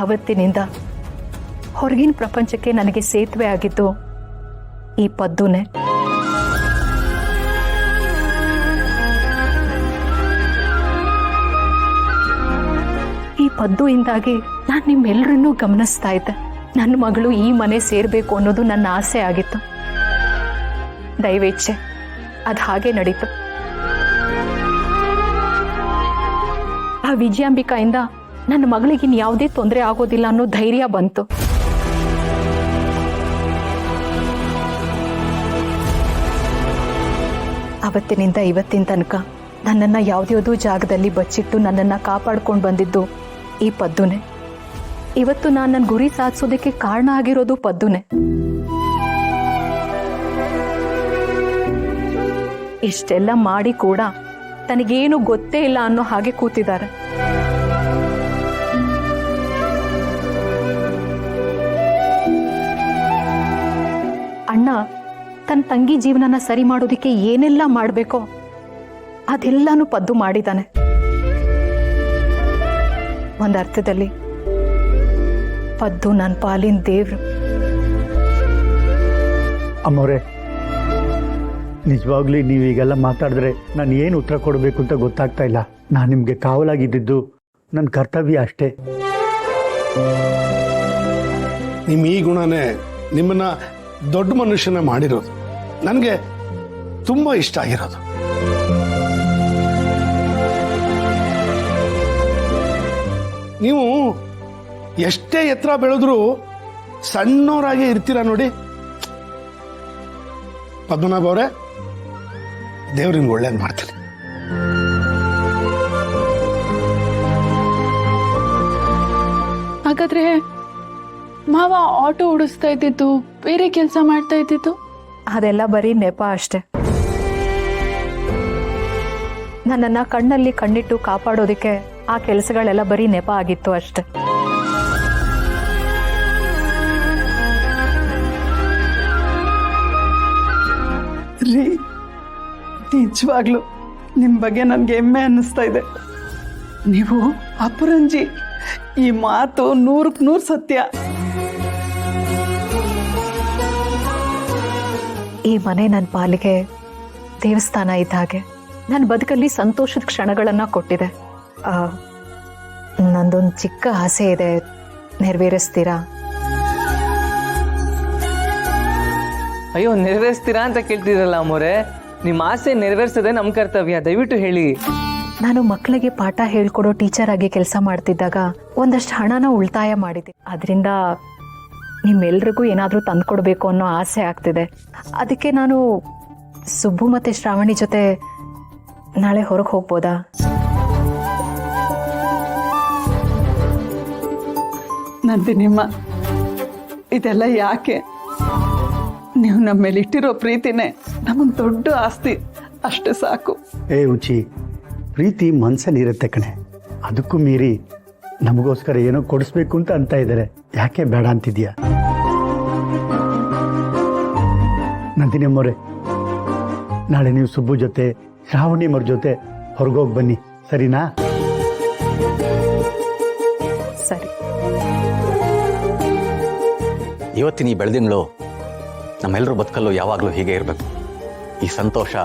ಅವತ್ತಿನಿಂದ ಹೊರಗಿನ ಪ್ರಪಂಚಕ್ಕೆ ನನಗೆ ಸೇತುವೆ ಆಗಿದ್ದು ಈ ಪದ್ದುನೇ. ಈ ಪದ್ದುಯಿಂದಾಗಿ ನಾನು ನಿಮ್ಮೆಲ್ಲರನ್ನೂ ಗಮನಿಸ್ತಾ ಇದ್ದೆ. ನನ್ನ ಮಗಳು ಈ ಮನೆ ಸೇರಬೇಕು ಅನ್ನೋದು ನನ್ನ ಆಸೆ ಆಗಿತ್ತು. ದೈವೇಚ್ಛೆ ಅದು ಹಾಗೆ ನಡೀತು. ಆ ವಿಜಯಾಂಬಿಕಾಯಿಂದ ನನ್ನ ಮಗಳಿಗಿನ್ ಯಾವುದೇ ತೊಂದರೆ ಆಗೋದಿಲ್ಲ ಅನ್ನೋ ಧೈರ್ಯ ಬಂತು. ಅವತ್ತಿನಿಂದ ಇವತ್ತಿನ ತನಕ ನನ್ನನ್ನು ಯಾವುದ್ಯಾವುದೋ ಜಾಗದಲ್ಲಿ ಬಚ್ಚಿಟ್ಟು ನನ್ನನ್ನು ಕಾಪಾಡ್ಕೊಂಡು ಬಂದಿದ್ದು ಈ ಪದ್ದುನೇ. ಇವತ್ತು ನಾನು ನನ್ನ ಗುರಿ ಸಾಧಿಸೋದಕ್ಕೆ ಕಾರಣ ಆಗಿರೋದು ಪದ್ದುನೇ. ಇಷ್ಟೆಲ್ಲ ಮಾಡಿ ಕೂಡ ತನಗೇನು ಗೊತ್ತೇ ಇಲ್ಲ ಅನ್ನೋ ಹಾಗೆ ಕೂತಿದ್ದಾರೆ. ಅಣ್ಣ ತನ್ನ ತಂಗಿ ಜೀವನನ ಸರಿ ಮಾಡೋದಕ್ಕೆ ಏನೆಲ್ಲ ಮಾಡಬೇಕೋ ಅದೆಲ್ಲಾನು ಪದ್ದು ಮಾಡಿದ್ದಾನೆ. ಒಂದರ್ಥದಲ್ಲಿ ಪದ್ದು ನನ್ನ ಪಾಲಿನ ದೇವ್ರು. ಅಮ್ಮೋರೆ, ನಿಜವಾಗ್ಲೂ ನೀವೀಗೆಲ್ಲ ಮಾತಾಡಿದ್ರೆ ನಾನು ಏನು ಉತ್ತರ ಕೊಡಬೇಕು ಅಂತ ಗೊತ್ತಾಗ್ತಾ ಇಲ್ಲ. ನಾನು ನಿಮಗೆ ಕಾವಲಾಗಿದ್ದು ನನ್ನ ಕರ್ತವ್ಯ ಅಷ್ಟೇ. ನಿಮ್ಮ ಈ ಗುಣನೇ ನಿಮ್ಮನ್ನ ದೊಡ್ಡ ಮನುಷ್ಯನ ಮಾಡಿರೋದು. ನನಗೆ ತುಂಬ ಇಷ್ಟ ಆಗಿರೋದು. ನೀವು ಎಷ್ಟೇ ಎತ್ತರ ಬೆಳೆದ್ರೂ ಸಣ್ಣವರಾಗೆ ಇರ್ತೀರ ನೋಡಿ. ಪದ್ಮನಾಭ ಅವರೇ, ದೇವ್ರಿಗೆ ಒಳ್ಳೇದು ಮಾಡ್ತೀನಿ. ಹಾಗಾದ್ರೆ ಮಾವ ಆಟೋ ಓಡಿಸ್ತಾ ಇದ್ದಿದ್ದು, ಬೇರೆ ಕೆಲಸ ಮಾಡ್ತಾ ಇದ್ದಿದ್ದು ಅದೆಲ್ಲ ಬರೀ ನೆಪ ಅಷ್ಟೆ. ನನ್ನನ್ನು ಕಣ್ಣಲ್ಲಿ ಕಣ್ಣಿಟ್ಟು ಕಾಪಾಡೋದಕ್ಕೆ ಆ ಕೆಲಸಗಳೆಲ್ಲ ಬರೀ ನೆಪ ಆಗಿತ್ತು ಅಷ್ಟೆ. ರೀ, ನಿಜವಾಗ್ಲು ನಿಮ್ಮ ಬಗ್ಗೆ ನನಗೆ ಹೆಮ್ಮೆ ಅನ್ನಿಸ್ತಾ ಇದೆ. ನೀವು ಅಪರಂಜಿ. ಈ ಮಾತು 100ಕ್ಕೆ 100 ಸತ್ಯ. ಈ ಮನೆ ನನ್ನ ಪಾಲಿಗೆ ದೇವಸ್ಥಾನ ಇದ್ದ ಹಾಗೆ. ನನ್ನ ಬದುಕಲ್ಲಿ ಸಂತೋಷದ ಕ್ಷಣಗಳನ್ನು ಕೊಟ್ಟಿದೆ. ನಂದೊಂದು ಚಿಕ್ಕ ಆಸೆ ಇದೆ, ನೆರವೇರಿಸ್ತೀರಾ? ಅಯ್ಯೋ, ನೆರವೇರಿಸ್ತೀರಾ ಅಂತ ಕೇಳ್ತಿದ್ರಲ್ಲ ಅಮ್ಮೋರೆ. ನಿಮ್ಮ ಆಸೆ ನೆರವೇರಿಸೋದೇ ನಮ್ಮ ಕರ್ತವ್ಯ. ದಯವಿಟ್ಟು ಹೇಳಿ. ನಾನು ಮಕ್ಕಳಿಗೆ ಪಾಠ ಹೇಳ್ಕೊಡೋ ಟೀಚರ್ ಆಗಿ ಕೆಲಸ ಮಾಡ್ತಿದ್ದಾಗ ಒಂದಷ್ಟು ಹಣನ ಉಳಿತಾಯ ಮಾಡಿದ್ದೆ. ಅದರಿಂದ ನಿಮ್ಮೆಲ್ರಿಗೂ ಏನಾದರೂ ತಂದ್ಕೊಡ್ಬೇಕು ಅನ್ನೋ ಆಸೆ ಆಗ್ತಿದೆ. ಅದಕ್ಕೆ ನಾನು ಸುಬ್ಬು ಮತ್ತು ಶ್ರಾವಣಿ ಜೊತೆ ನಾಳೆ ಹೊರಗೆ ಹೋಗ್ಬೋದಾ? ನಂದಿನಿಮ್ಮ, ಇದೆಲ್ಲ ಯಾಕೆ? ನೀವು ನಮ್ಮ ಮೇಲೆ ಇಟ್ಟಿರೋ ಪ್ರೀತಿನೇ ನಮಗೆ ದೊಡ್ಡ ಆಸ್ತಿ. ಅಷ್ಟೇ ಸಾಕು. ಉಚಿ, ಪ್ರೀತಿ ಮನ್ಸಲ್ಲಿರುತ್ತೆ ಕಣೆ. ಅದಕ್ಕೂ ಮೀರಿ ನಮಗೋಸ್ಕರ ಏನೋ ಕೊಡಿಸ್ಬೇಕು ಅಂತ ಇದ್ದಾರೆ. ಯಾಕೆ ಬೇಡ ಅಂತಿದ್ಯಾ? ನಂದಿನಿ ಅಮ್ಮೋರೆ, ನಾಳೆ ನೀವು ಸುಬ್ಬು ಜೊತೆ ಶ್ರಾವಣಿ ಅವ್ರ ಜೊತೆ ಹೊರಗೋಗಿ ಬನ್ನಿ, ಸರಿನಾ? ಸರಿ. ಇವತ್ತಿನ ಈ ಬೆಳೆದಿಂಗಳು ನಮ್ಮೆಲ್ಲರೂ ಬದುಕಲ್ಲೂ ಯಾವಾಗಲೂ ಹೀಗೆ ಇರಬೇಕು. ಈ ಸಂತೋಷ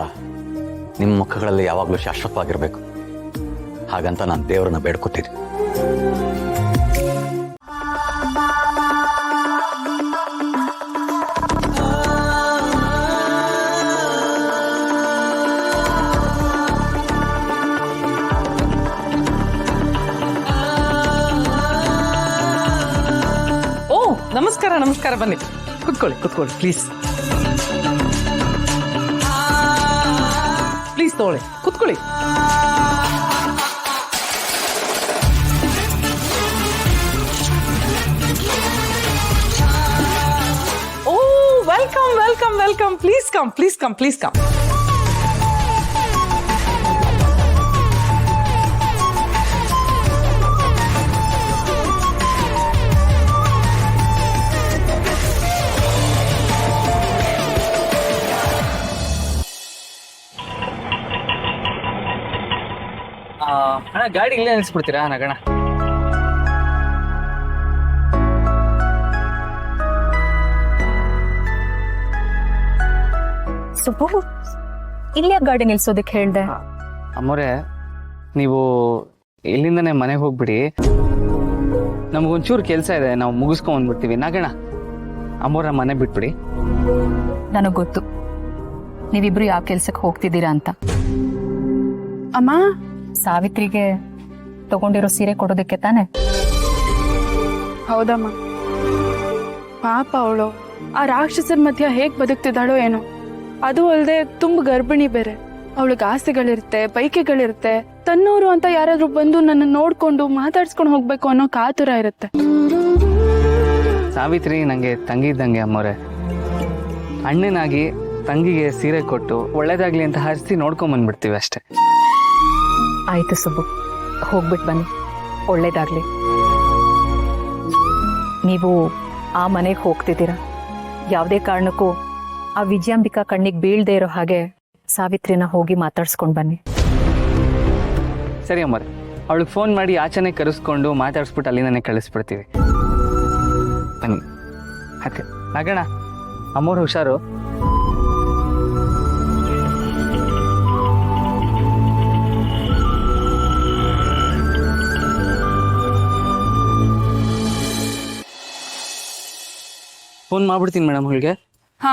ನಿಮ್ಮ ಮುಖಗಳಲ್ಲಿ ಯಾವಾಗಲೂ ಶಾಶ್ವತವಾಗಿರಬೇಕು. ಹಾಗಂತ ನಾನು ದೇವರನ್ನ ಬೇಡ್ಕೊತೀನಿ. ನಮಸ್ಕಾರ. ನಮಸ್ಕಾರ. ಬನ್ನಿ, ಕುತ್ಕೊಳ್ಳಿ ಕುತ್ಕೊಳ್ಳಿ. ಪ್ಲೀಸ್ ಪ್ಲೀಸ್ ತಗೊಳ್ಳಿ, ಕುತ್ಕೊಳ್ಳಿ. ಓ, welcome welcome welcome. Please come, please come, please come. ಅಣ್ಣ, ಗಾಡಿ ಇಲ್ಲೇ ನಿಲ್ಸ್ಬಿಡ್ತೀರಾ ನಗಣ? ಸುಬ್ಬು ಇಲ್ಲೇ ಗಾಡಿ ನಿಲ್ಸೋದಕ್ಕೆ ಹೇಳ್ದೆ. ಅಮ್ಮೋರೆ ನೀವು ಇಲ್ಲಿಂದನೇ ಮನೆಗೆ ಹೋಗ್ಬಿಡಿ, ನಮಗೊಂಚೂರು ಕೆಲಸ ಇದೆ, ನಾವು ಮುಗಿಸ್ಕೊಂಡ್ಬಂದ್ಬಿಡ್ತೀವಿ. ನಾಗಣ್ಣ ಅಮ್ಮೋರ ಮನೆ ಬಿಟ್ಬಿಡಿ. ನನಗ್ ಗೊತ್ತು ನೀವಿಬ್ರು ಯಾವ ಕೆಲ್ಸಕ್ಕೆ ಹೋಗ್ತಿದ್ದೀರಾ ಅಂತ. ಅಮ್ಮ, ಸಾವಿತ್ರಿಗೆ ತಗೊಂಡಿರೋ ಸೀರೆ ಕೊಡೋದಕ್ಕೆ ತಾನೆ? ಹೌದಮ್ಮ. ಪಾಪ ಅವಳು ಆ ರಾಕ್ಷಸರ ಮಧ್ಯ ಹೇಗ್ ಬದುಕ್ತಿದ್ದಾಳೋ ಏನೋ. ಅದು ಅಲ್ಲದೆ ತುಂಬ ಗರ್ಭಿಣಿ ಬೇರೆ. ಅವಳಿಗೆ ಆಸೆಗಳಿರುತ್ತೆ, ಬೈಕೆಗಳಿರುತ್ತೆ. ತನ್ನೂರು ಅಂತ ಯಾರಾದ್ರೂ ಬಂದು ನನ್ನ ನೋಡ್ಕೊಂಡು ಮಾತಾಡ್ಸ್ಕೊಂಡು ಹೋಗ್ಬೇಕು ಅನ್ನೋ ಕಾತುರ ಇರುತ್ತೆ. ಸಾವಿತ್ರಿ ನಂಗೆ ತಂಗಿ ಇದ್ದಂಗೆ ಅಮ್ಮೋರೆ. ಅಣ್ಣನಾಗಿ ತಂಗಿಗೆ ಸೀರೆ ಕೊಟ್ಟು ಒಳ್ಳೇದಾಗ್ಲಿ ಅಂತ ಹರಿಸಿ ನೋಡ್ಕೊಂಬಂದ್ಬಿಡ್ತೀವಿ ಅಷ್ಟೇ. ಆಯ್ತು ಸುಬ್ಬು, ಹೋಗ್ಬಿಟ್ಟು ಬನ್ನಿ, ಒಳ್ಳೇದಾಗ್ಲಿ. ನೀವು ಆ ಮನೆಗೆ ಹೋಗ್ತಿದ್ದೀರಾ, ಯಾವುದೇ ಕಾರಣಕ್ಕೂ ಆ ವಿಜಯಾಂಬಿಕಾ ಕಣ್ಣಿಗೆ ಬೀಳ್ದೇ ಇರೋ ಹಾಗೆ ಸಾವಿತ್ರಿನ ಹೋಗಿ ಮಾತಾಡ್ಸ್ಕೊಂಡು ಬನ್ನಿ. ಸರಿ ಅಮ್ಮೋರೆ, ಅವಳಿಗೆ ಫೋನ್ ಮಾಡಿ ಆಚೆನೆ ಕರೆಸ್ಕೊಂಡು ಮಾತಾಡಿಸ್ಬಿಟ್ಟು ಅಲ್ಲಿಂದನೇ ಕಳಿಸ್ಬಿಡ್ತೀವಿ. ಬನ್ನಿ. ಅದೇ ನಾಗಣ್ಣ, ಅಮ್ಮೋರು ಹುಷಾರು. ಫೋನ್ ಮಾಡ್ಬಿಡ್ತೀನಿ ಮೇಡಮ್ ಅವಳಿಗೆ. ಹಾ